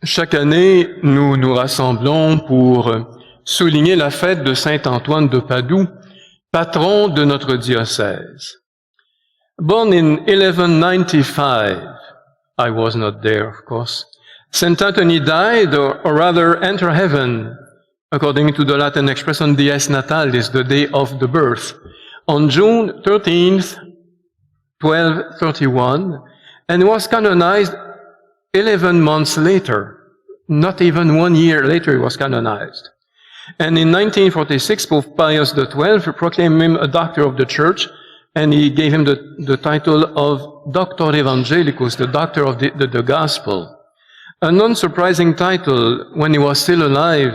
Chaque année, nous nous rassemblons pour souligner la fête de Saint Antoine de Padoue, patron de notre diocèse. Born in 1195, I was not there, of course, Saint Anthony died, or rather entered heaven, according to the Latin expression dies natalis, the day of the birth, on June 13th, 1231, and was canonized 11 months later. Not even 1 year later, he was canonized. And in 1946, Pope Pius XII proclaimed him a doctor of the Church, and he gave him the title of Doctor Evangelicus, the doctor of the gospel. A non-surprising title when he was still alive.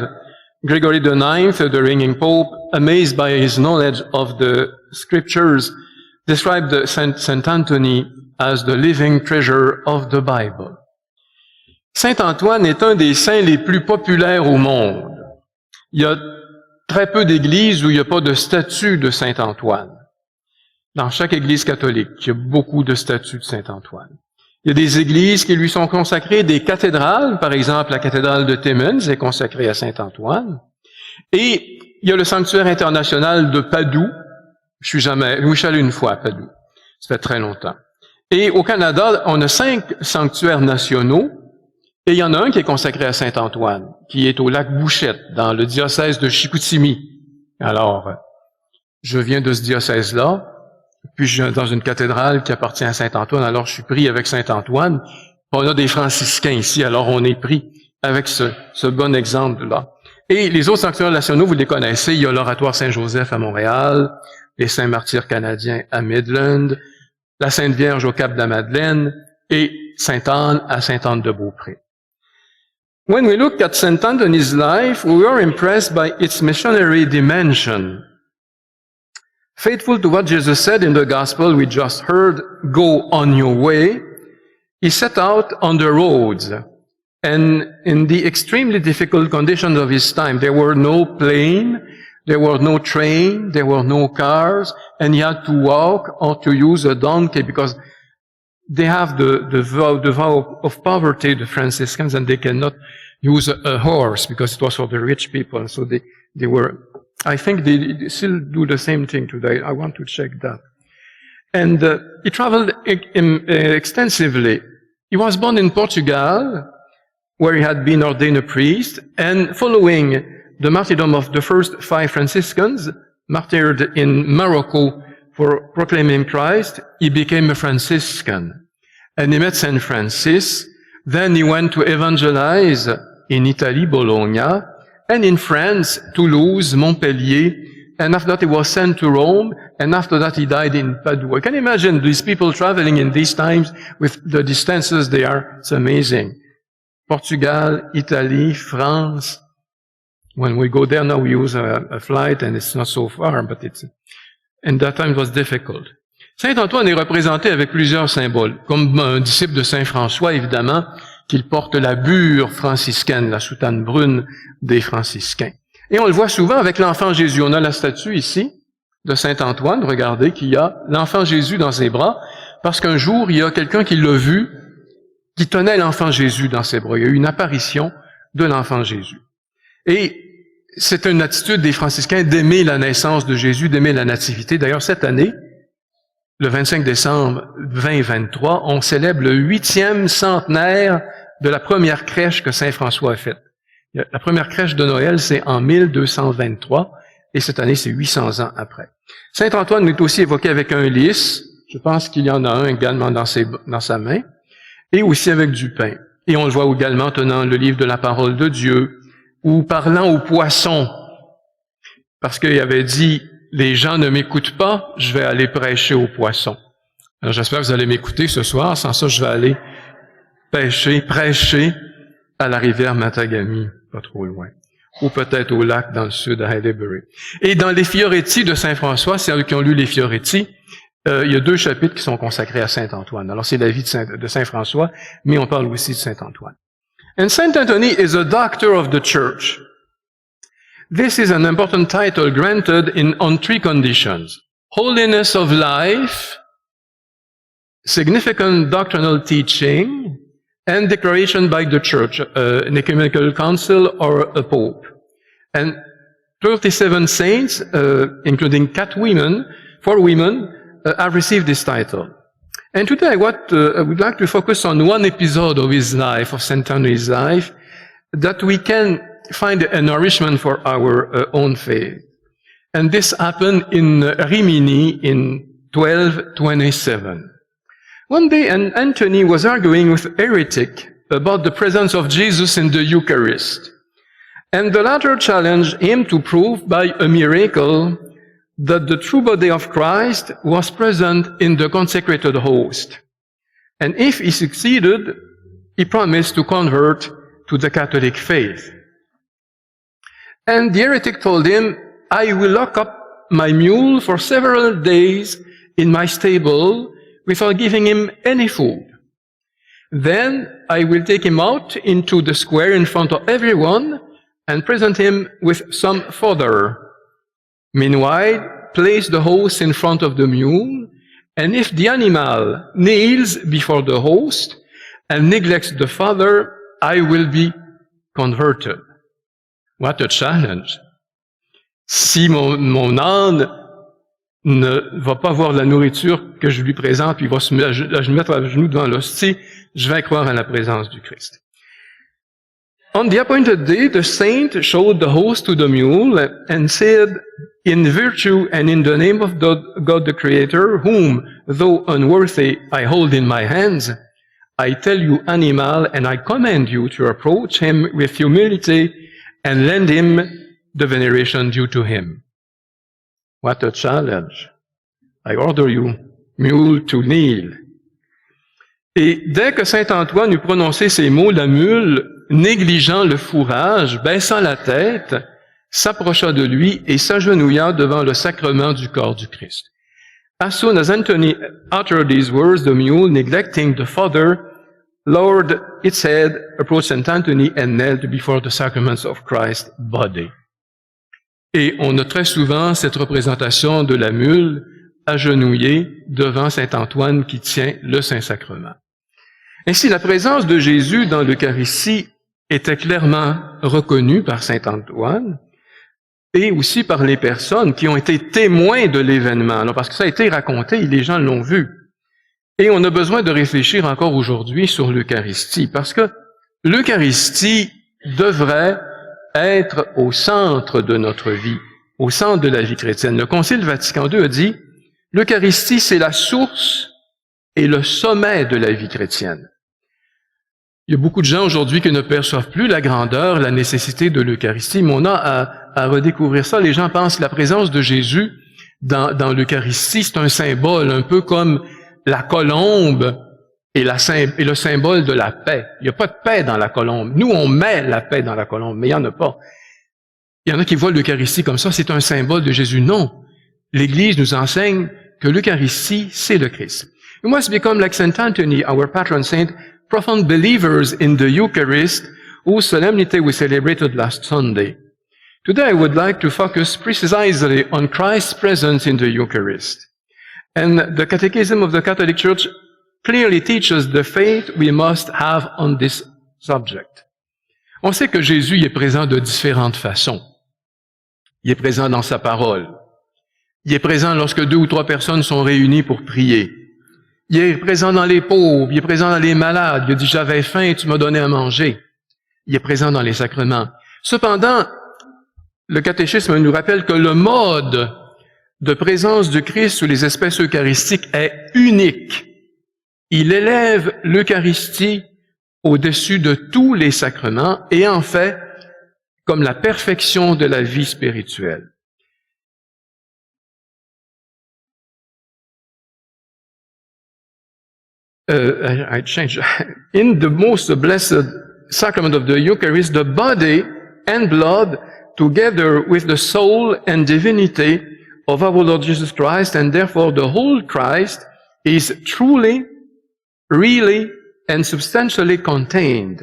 Gregory IX, the reigning pope, amazed by his knowledge of the scriptures, described Saint Anthony as the living treasure of the Bible. Saint Antoine est un des saints les plus populaires au monde. Il y a très peu d'églises où il n'y a pas de statue de Saint Antoine. Dans chaque église catholique, il y a beaucoup de statues de Saint Antoine. Il y a des églises qui lui sont consacrées, des cathédrales, par exemple la cathédrale de Timmins est consacrée à Saint Antoine. Et il y a le sanctuaire international de Padoue. Je suis allé une fois à Padoue. Ça fait très longtemps. Et au Canada, on a 5 sanctuaires nationaux. Et il y en a un qui est consacré à Saint Antoine, qui est au lac Bouchette, dans le diocèse de Chicoutimi. Alors, je viens de ce diocèse-là, puis je suis dans une cathédrale qui appartient à Saint Antoine, alors je suis pris avec Saint Antoine. On a des franciscains ici, alors on est pris avec ce bon exemple-là. Et les autres sanctuaires nationaux, vous les connaissez, il y a l'Oratoire Saint-Joseph à Montréal, les Saints-Martyrs canadiens à Midland, la Sainte-Vierge au Cap-de-la-Madeleine et Sainte-Anne à Sainte-Anne-de-Beaupré. When we look at Saint Anthony's life, we are impressed by its missionary dimension. Faithful to what Jesus said in the gospel we just heard, go on your way, he set out on the roads. And in the extremely difficult conditions of his time, there were no plane, there were no train, there were no cars, and he had to walk or to use a donkey because they have the vow of poverty, the Franciscans, and they cannot use a horse because it was for the rich people. And so they were, I think they still do the same thing today. I want to check that. And he traveled extensively. He was born in Portugal, where he had been ordained a priest, and following the martyrdom of the first 5 Franciscans, martyred in Morocco for proclaiming Christ, he became a Franciscan. And he met Saint Francis. Then he went to evangelize in Italy, Bologna, and in France, Toulouse, Montpellier, and after that he was sent to Rome, and after that he died in Padua. Can you imagine these people traveling in these times with the distances they are? It's amazing. Portugal, Italy, France. When we go there now, we use a flight, and it's not so far, but and that time it was difficult. Saint Antoine est représenté avec plusieurs symboles, comme un disciple de Saint François, évidemment, qu'il porte la bure franciscaine, la soutane brune des franciscains. Et on le voit souvent avec l'enfant Jésus. On a la statue ici de Saint Antoine, regardez, qui a l'enfant Jésus dans ses bras, parce qu'un jour, il y a quelqu'un qui l'a vu, qui tenait l'enfant Jésus dans ses bras. Il y a eu une apparition de l'enfant Jésus. Et c'est une attitude des franciscains d'aimer la naissance de Jésus, d'aimer la nativité. D'ailleurs, cette année, le 25 décembre 2023, on célèbre le 8e centenaire de la première crèche que Saint François a faite. La première crèche de Noël, c'est en 1223, et cette année, c'est 800 ans après. Saint Antoine est aussi évoqué avec un lys, je pense qu'il y en a un également dans sa main, et aussi avec du pain. Et on le voit également tenant le livre de la parole de Dieu, ou parlant aux poissons, parce qu'il avait dit, les gens ne m'écoutent pas, je vais aller prêcher aux poissons. Alors j'espère que vous allez m'écouter ce soir, sans ça je vais aller prêcher à la rivière Matagami, pas trop loin, ou peut-être au lac dans le sud à Haileybury. Et dans les Fioretti de Saint François, c'est eux qui ont lu les Fioretti, il y a 2 chapitres qui sont consacrés à Saint Antoine. Alors, c'est la vie de Saint François, mais on parle aussi de Saint Antoine. And Saint Anthony is a doctor of the church. This is an important title granted on 3 conditions. Holiness of life, significant doctrinal teaching, and declaration by the church, an ecumenical council or a pope. And 37 saints, including 4 women, have received this title. And today I would like to focus on one episode of his life, of Saint Anthony's life, that we can find a nourishment for our own faith. And this happened in Rimini in 1227. One day, Anthony was arguing with a heretic about the presence of Jesus in the Eucharist. And the latter challenged him to prove by a miracle that the true body of Christ was present in the consecrated host. And if he succeeded, he promised to convert to the Catholic faith. And the heretic told him, I will lock up my mule for several days in my stable without giving him any food. Then I will take him out into the square in front of everyone and present him with some fodder. Meanwhile, place the host in front of the mule, and if the animal kneels before the host and neglects the fodder, I will be converted. What a challenge! Si mon âne ne va pas voir la nourriture que je lui présente, puis il va se mettre à genoux devant l'hostie, je vais croire à la présence du Christ. On the appointed day, the saint showed the host to the mule and said, in virtue and in the name of God the Creator, whom, though unworthy, I hold in my hands, I tell you, animal, and I command you to approach him with humility and lend him the veneration due to him. What a challenge. I order you, mule, to kneel. Et dès que saint Antoine eut prononcé ces mots, la mule, négligeant le fourrage, baissant la tête, s'approcha de lui et s'agenouilla devant le sacrement du corps du Christ. As soon as Anthony uttered these words, the mule, neglecting the fodder, lowered its head, approached Saint Anthony and knelt before the sacraments of Christ's body. Et on a très souvent cette représentation de la mule agenouillée devant saint Antoine qui tient le Saint-Sacrement. Ainsi, la présence de Jésus dans l'Eucharistie était clairement reconnue par saint Antoine et aussi par les personnes qui ont été témoins de l'événement. Alors, parce que ça a été raconté, les gens l'ont vu. Et on a besoin de réfléchir encore aujourd'hui sur l'Eucharistie, parce que l'Eucharistie devrait être au centre de notre vie, au centre de la vie chrétienne. Le Concile Vatican II a dit, l'Eucharistie, c'est la source et le sommet de la vie chrétienne. Il y a beaucoup de gens aujourd'hui qui ne perçoivent plus la grandeur, la nécessité de l'Eucharistie, mais on a à redécouvrir ça. Les gens pensent que la présence de Jésus dans l'Eucharistie, c'est un symbole, un peu comme la colombe et le symbole de la paix. Il n'y a pas de paix dans la colombe. Nous, on met la paix dans la colombe, mais il n'y en a pas. Il y en a qui voient l'Eucharistie comme ça, c'est un symbole de Jésus. Non. L'Église nous enseigne que l'Eucharistie, c'est le Christ. We must become like Saint Anthony, our patron saint, profound believers in the Eucharist, whose solemnity we celebrated last Sunday. Today I would like to focus precisely on Christ's presence in the Eucharist. And the Catechism of the Catholic Church clearly teaches the faith we must have on this subject. On sait que Jésus est présent de différentes façons. Il est présent dans sa parole. Il est présent lorsque 2 ou 3 personnes sont réunies pour prier. Il est présent dans les pauvres, il est présent dans les malades. Il a dit, j'avais faim et tu m'as donné à manger. Il est présent dans les sacrements. Cependant, le catéchisme nous rappelle que le mode de présence du Christ sous les espèces eucharistiques est unique. Il élève l'Eucharistie au-dessus de tous les sacrements et en fait comme la perfection de la vie spirituelle. I change. In the most blessed sacrament of the Eucharist, the body and blood, together with the soul and divinity, of our Lord Jesus Christ, and therefore the whole Christ is truly, really, and substantially contained.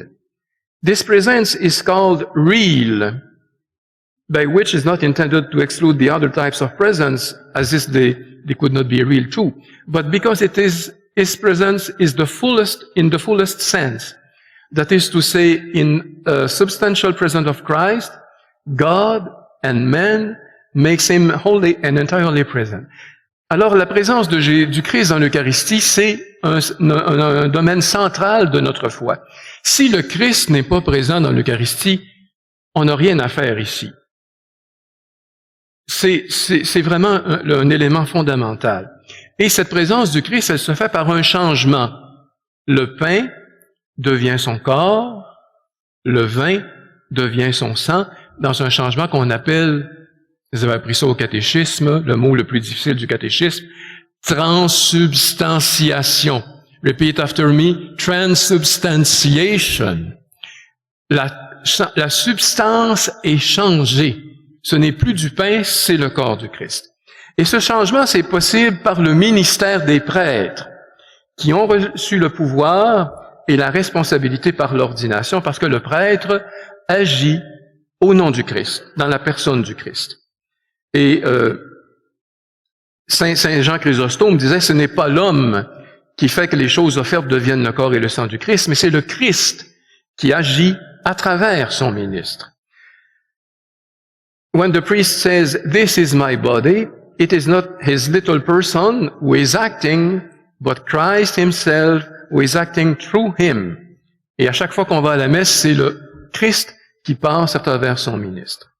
This presence is called real, by which is not intended to exclude the other types of presence, as if they could not be real too, but because it is, his presence is the fullest, in the fullest sense. That is to say, in a substantial presence of Christ, God and man makes him wholly and entirely present. Alors, la présence du Christ dans l'Eucharistie, c'est un domaine central de notre foi. Si le Christ n'est pas présent dans l'Eucharistie, on n'a rien à faire ici. C'est vraiment un élément fondamental. Et cette présence du Christ, elle se fait par un changement. Le pain devient son corps, le vin devient son sang, dans un changement qu'on appelle, vous avez appris ça au catéchisme, le mot le plus difficile du catéchisme, transsubstantiation. Repeat after me, transubstantiation. La substance est changée. Ce n'est plus du pain, c'est le corps du Christ. Et ce changement, c'est possible par le ministère des prêtres, qui ont reçu le pouvoir et la responsabilité par l'ordination, parce que le prêtre agit au nom du Christ, dans la personne du Christ. Et Saint Jean Chrysostome disait, ce n'est pas l'homme qui fait que les choses offertes deviennent le corps et le sang du Christ, mais c'est le Christ qui agit à travers son ministre. When the priest says, "This is my body," it is not his little person who is acting, but Christ himself who is acting through him. Et à chaque fois qu'on va à la messe, c'est le Christ qui passe à travers son ministre.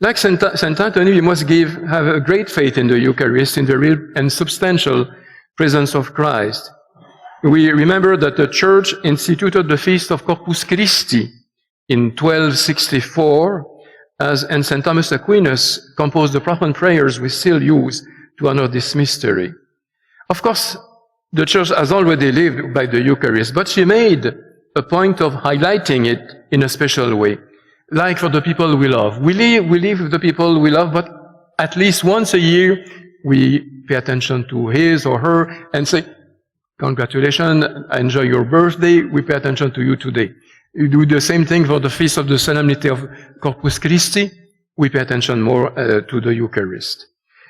Like Saint Anthony, we must have a great faith in the Eucharist, in the real and substantial presence of Christ. We remember that the Church instituted the Feast of Corpus Christi in 1264, and St. Thomas Aquinas composed the proper prayers we still use to honor this mystery. Of course, the Church has already lived by the Eucharist, but she made a point of highlighting it in a special way. Like for the people we love. We live with the people we love, but at least once a year, we pay attention to his or her and say, congratulations, enjoy your birthday, we pay attention to you today. You do the same thing for the Feast of the Solemnity of Corpus Christi, we pay attention more to the Eucharist.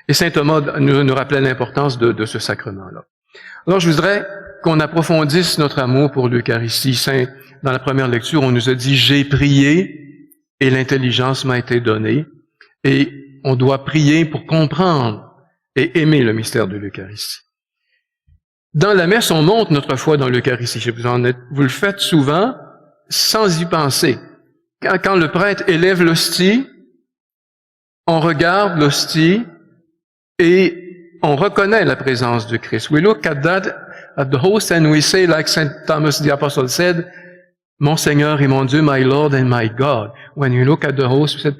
Et Saint Thomas nous rappelait l'importance de ce sacrement-là. Alors je voudrais qu'on approfondisse notre amour pour l'Eucharistie. Dans la première lecture, on nous a dit « J'ai prié et l'intelligence m'a été donnée ». Et on doit prier pour comprendre et aimer le mystère de l'Eucharistie. Dans la messe, on montre notre foi dans l'Eucharistie. Vous le faites souvent sans y penser. Quand le prêtre élève l'hostie, on regarde l'hostie et on reconnaît la présence de Christ. We look at the host, and we say, like Saint Thomas the Apostle said, Mon Seigneur et mon Dieu, my Lord and my God. When you look at the host, we said,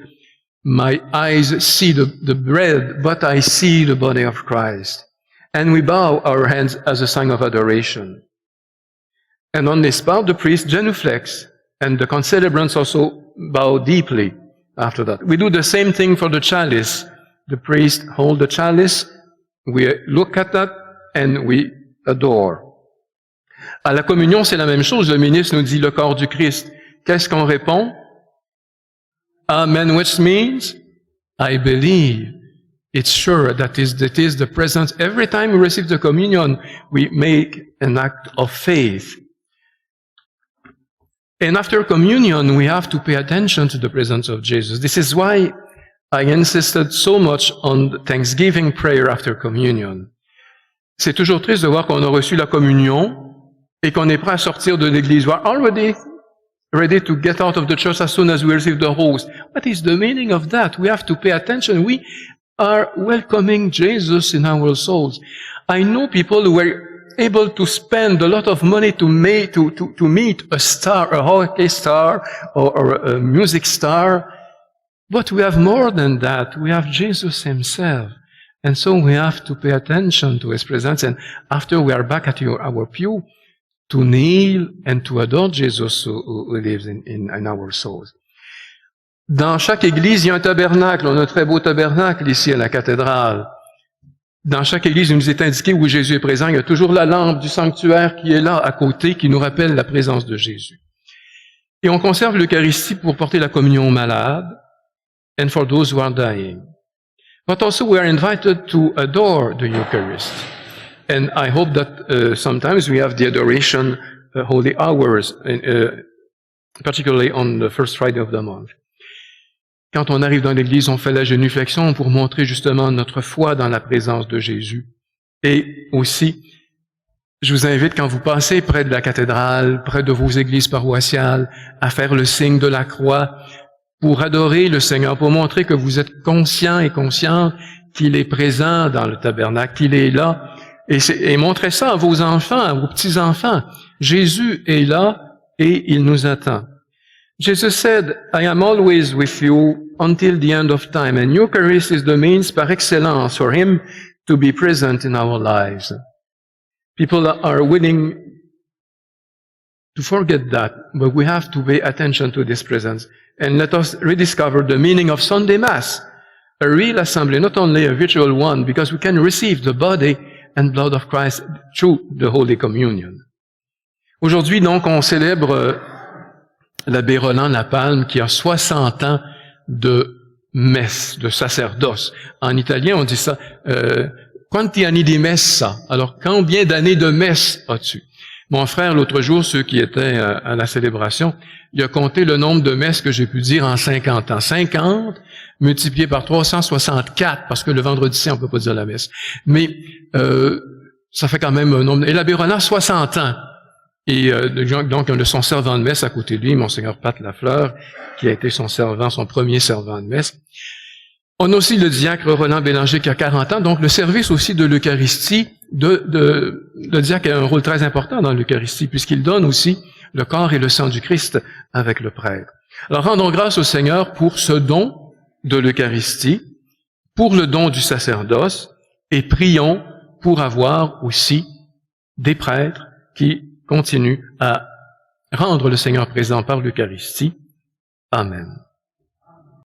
my eyes see the bread, but I see the body of Christ. And we bow our hands as a sign of adoration. And on this part, the priest genuflects, and the concelebrants also bow deeply after that. We do the same thing for the chalice. The priest holds the chalice, we look at that, and we adore. À la communion, c'est la même chose. Le ministre nous dit le corps du Christ. Qu'est-ce qu'on répond? Amen, which means, I believe. It's sure that is the presence. Every time we receive the communion, we make an act of faith. And after communion, we have to pay attention to the presence of Jesus. This is why I insisted so much on the Thanksgiving prayer after communion. C'est toujours triste de voir qu'on a reçu la communion et qu'on est prêt à sortir de l'église. We are already ready to get out of the church as soon as we receive the host. What is the meaning of that? We have to pay attention. We are welcoming Jesus in our souls. I know people who were able to spend a lot of money to meet a star, a hockey star, or a music star. But we have more than that. We have Jesus himself. And so we have to pay attention to his presence. And after we are back at our pew, to kneel and to adore Jesus who lives in our souls. Dans chaque église, il y a un tabernacle. On a un très beau tabernacle ici à la cathédrale. Dans chaque église, il nous est indiqué où Jésus est présent. Il y a toujours la lampe du sanctuaire qui est là à côté, qui nous rappelle la présence de Jésus. Et on conserve l'Eucharistie pour porter la communion aux malades and for those who are dying. But also we are invited to adore the Eucharist. And I hope that sometimes we have the adoration holy hours, particularly on the first Friday of the month. Quand on arrive dans l'église, on fait la génuflexion pour montrer justement notre foi dans la présence de Jésus. Et aussi, je vous invite, quand vous passez près de la cathédrale, près de vos églises paroissiales, à faire le signe de la croix pour adorer le Seigneur, pour montrer que vous êtes conscient et consciente qu'il est présent dans le tabernacle, qu'il est là. Et montrez ça à vos enfants, à vos petits-enfants. Jésus est là et il nous attend. Jesus said, I am always with you until the end of time, and Eucharist is the means par excellence for Him to be present in our lives. People are willing to forget that, but we have to pay attention to this presence. And let us rediscover the meaning of Sunday Mass, a real assembly, not only a virtual one, because we can receive the body and blood of Christ through the Holy Communion. Aujourd'hui, donc, on célèbre l'abbé Roland Lapalme, qui a 60 ans de messe, de sacerdoce. En italien, on dit ça, quanti anni di messa? Alors, combien d'années de messe as-tu? Mon frère, l'autre jour, ceux qui étaient à la célébration, il a compté le nombre de messes que j'ai pu dire en 50 ans. 50 multiplié par 364, parce que le vendredi saint, on peut pas dire la messe. Mais ça fait quand même un nombre. Et l'abbé Roland, 60 ans. Et donc, on a son servant de messe à côté de lui, Monseigneur Pat Lafleur, qui a été son premier servant de messe. On a aussi le diacre Roland Bélanger qui a 40 ans, donc le service aussi de l'Eucharistie, le diacre a un rôle très important dans l'Eucharistie, puisqu'il donne aussi le corps et le sang du Christ avec le prêtre. Alors rendons grâce au Seigneur pour ce don de l'Eucharistie, pour le don du sacerdoce, et prions pour avoir aussi des prêtres qui continuent à rendre le Seigneur présent par l'Eucharistie. Amen.